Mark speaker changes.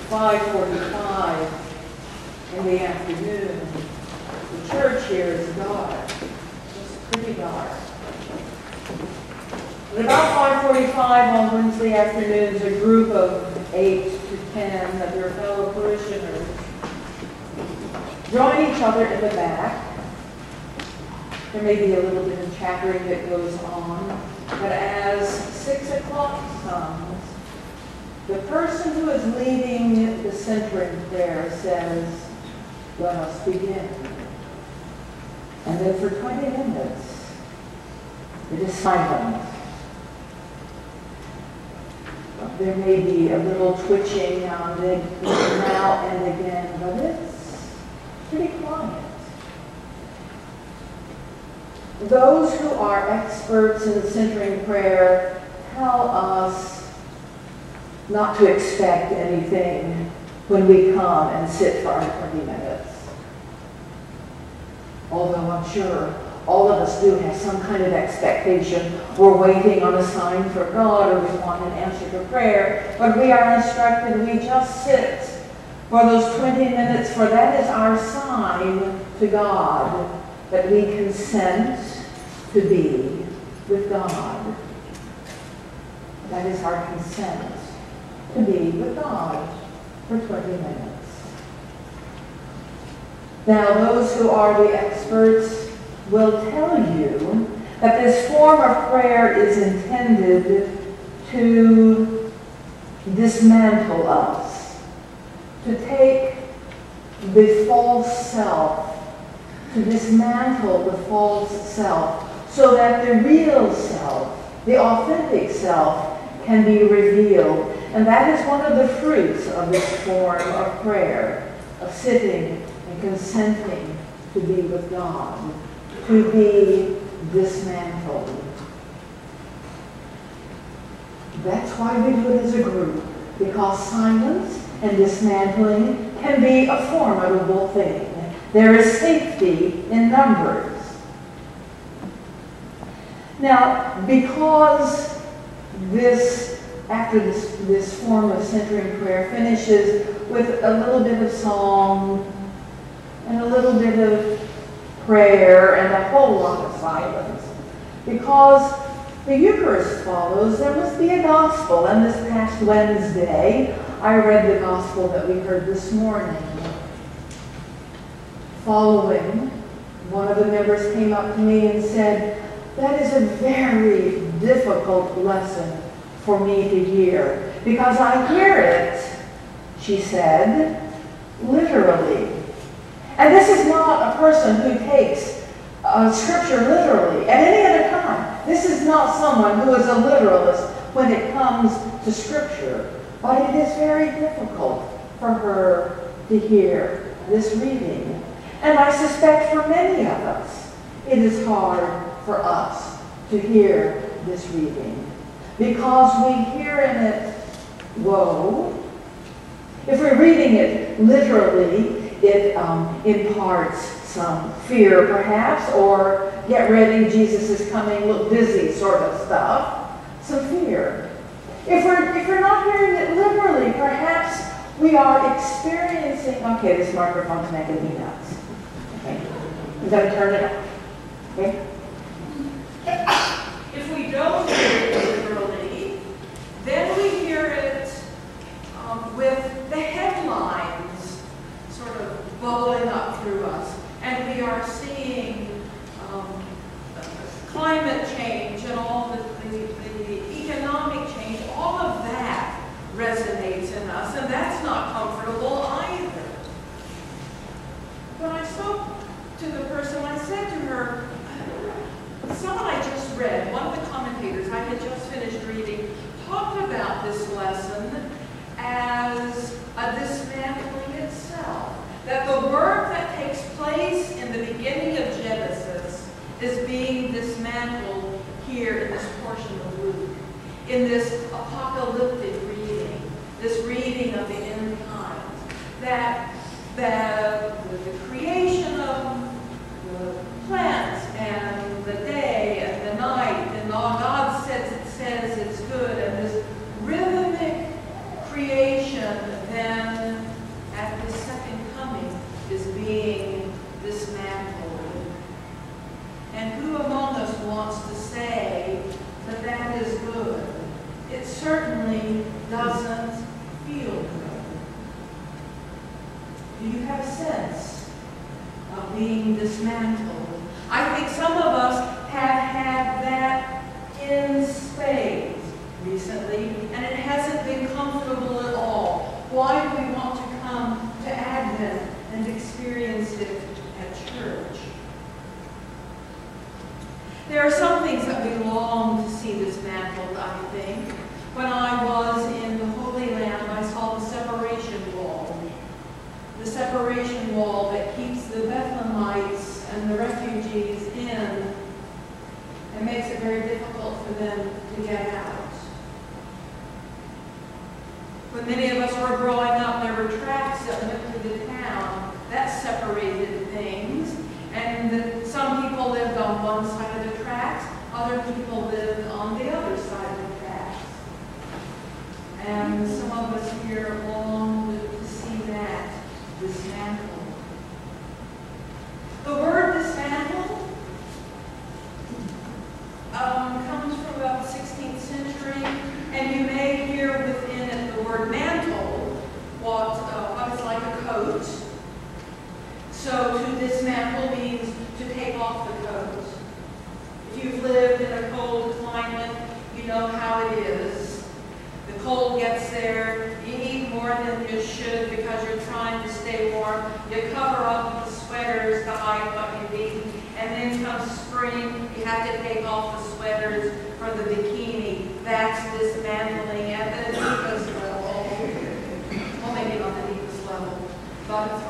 Speaker 1: 5:45 in the afternoon. The church here is dark. It's pretty dark. At about 5:45 on Wednesday afternoons, a group of 8 to 10 of your fellow parishioners join each other in the back. There may be a little bit of chattering that goes on, but as 6 o'clock comes, the person who is leading the centering prayer says, "Let us begin." And then for 20 minutes, it is silent. There may be a little twitching now and again, but it's pretty quiet. Those who are experts in the centering prayer tell us not to expect anything when we come and sit for our 20 minutes. Although I'm sure all of us do have some kind of expectation. We're waiting on a sign for God, or we want an answer to prayer. But we are instructed we just sit for those 20 minutes, for that is our sign to God that we consent to be with God. That is our consent to be with God for 20 minutes. Now, those who are the experts will tell you that this form of prayer is intended to dismantle us, to take the false self, to dismantle the false self, so that the real self, the authentic self, can be revealed. And that is one of the fruits of this form of prayer, of sitting and consenting to be with God, to be dismantled. That's why we do it as a group, because silence and dismantling can be a formidable thing. There is safety in numbers. Now, because after this form of centering prayer finishes with a little bit of song and a little bit of prayer and a whole lot of silence, because the Eucharist follows, there must be a gospel. And this past Wednesday, I read the gospel that we heard this morning. Following, one of the members came up to me and said, "That is a very difficult lesson for me to hear, because I hear it," she said, "literally." And this is not a person who takes Scripture literally at any other time. This is not someone who is a literalist when it comes to Scripture. But it is very difficult for her to hear this reading. And I suspect for many of us, it is hard for us to hear this reading, because we hear in it woe. If we're reading it literally, it imparts some fear perhaps, or get ready, Jesus is coming, look busy sort of stuff, some fear. If we're not hearing it literally, perhaps we are experiencing, okay, this microphone's making me nuts. Okay, you gotta turn it off. Okay?
Speaker 2: If we don't hear it literally, then we hear it with the headlines sort of bubbling up through us. And we are seeing climate change and all the economic change, all of that resonates in us, and that's not comfortable either. When I spoke to the person, I said to her, someone I just read, one of the commentators I had just finished reading, talked about this lesson as a dismantling itself. That the work that takes place in the beginning of Genesis is being dismantled here in this portion of Luke, in this apocalyptic reading, this reading of the end times. That the creation of the plants and the day and the night, and all God says it's good, and this rhythmic creation then And who among us wants to say that that is good? It certainly doesn't feel good. Do you have a sense of being dismantled? I think some of us have had that in spades recently, and it hasn't been comfortable at all. Why do we want to come to Advent and experience it at church? There are some things that we long to see dismantled, I think. When I was in the Holy Land, I saw the separation wall. The separation wall that keeps the Bethlehemites and the refugees in and makes it very difficult for them to get out. When many of us were growing up, there were tracks that went through the town that separated things. And some people lived on one side of the tracks, other people lived on the other side of the tracks. And some of us here long to see that dismantled. The word dismantled comes from about the 16th century, and you may hear within it the word mantle, what is like a coat. So to dismantle means to take off the coat. If you've lived in a cold climate, you know how it is. The cold gets there, you eat more than you should because you're trying to stay warm. You cover up with sweaters to hide what you eat. And then comes spring, you have to take off the sweaters for the bikini. That's dismantling at the deepest level. Well, maybe not the deepest level, but it's